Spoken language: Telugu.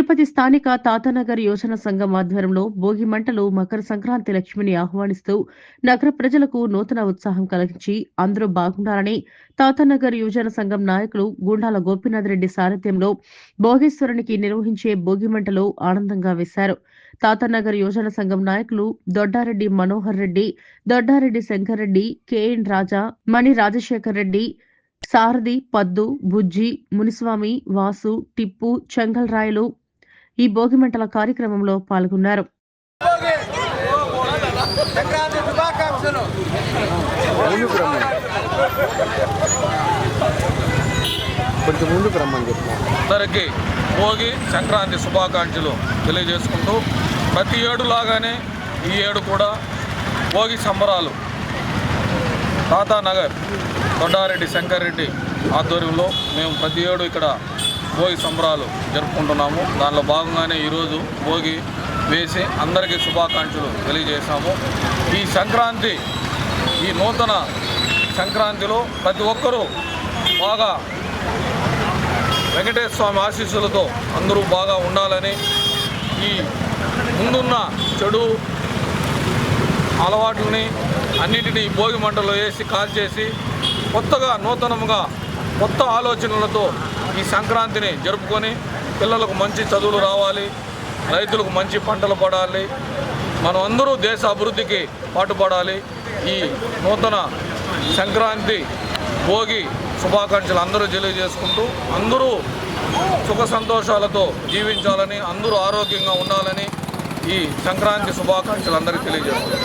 తిరుపతి స్థానిక తాతానగర్ యోజన సంఘం ఆధ్వర్యంలో భోగి మంటలు మకర సంక్రాంతి లక్ష్మిని ఆహ్వానిస్తూ నగర ప్రజలకు నూతన ఉత్సాహం కలిగించి అందరూ బాగుండాలని తాతానగర్ యోజన సంఘం నాయకులు గుండాల గోపీనాథ్ రెడ్డి సారథ్యంలో భోగేశ్వరునికి నిర్వహించే భోగి మంటలు ఆనందంగా వేశారు. తాతానగర్ యోజన సంఘం నాయకులు దొడ్డారెడ్డి మనోహర్ రెడ్డి, దొడ్డారెడ్డి శంకర్ రెడ్డి, కేఎన్ రాజా, మణి రాజశేఖర్ రెడ్డి, సారథి పద్దు, బుజ్జి, మునిస్వామి, వాసు, టిప్పు, చెంగల్ రాయలు ఈ భోగిమంటల కార్యక్రమంలో పాల్గొన్నారు. అందరికీ భోగి సంక్రాంతి శుభాకాంక్షలు తెలియజేసుకుంటూ ప్రతి ఏడు లాగానే ఈ ఏడు కూడా భోగి సంబరాలు తాతానగర్ దొడ్డారెడ్డి శంకర్ రెడ్డి ఆధ్వర్యంలో మేము ప్రతి ఏడు ఇక్కడ భోగి సంబరాలు జరుపుకుంటున్నాము. దానిలో భాగంగానే ఈరోజు భోగి వేసి అందరికీ శుభాకాంక్షలు తెలియజేశాము. ఈ సంక్రాంతి, ఈ నూతన సంక్రాంతిలో ప్రతి ఒక్కరూ బాగా వెంకటేశ్వర స్వామి ఆశీస్సులతో అందరూ బాగా ఉండాలని, ఈ ముందున్న చెడు అలవాట్లని అన్నిటినీ భోగి మంటలో వేసి కాల్చేసి కొత్తగా నూతనంగా కొత్త ఆలోచనలతో ఈ సంక్రాంతిని జరుపుకొని పిల్లలకు మంచి చదువులు రావాలి, రైతులకు మంచి పంటలు పడాలి, మనం అందరూ దేశ అభివృద్ధికి పాటుపడాలి. ఈ నూతన సంక్రాంతి భోగి శుభాకాంక్షలు అందరూ తెలియజేసుకుంటూ అందరూ సుఖ సంతోషాలతో జీవించాలని, అందరూ ఆరోగ్యంగా ఉండాలని ఈ సంక్రాంతి శుభాకాంక్షలు అందరికీ తెలియజేస్తున్నాం.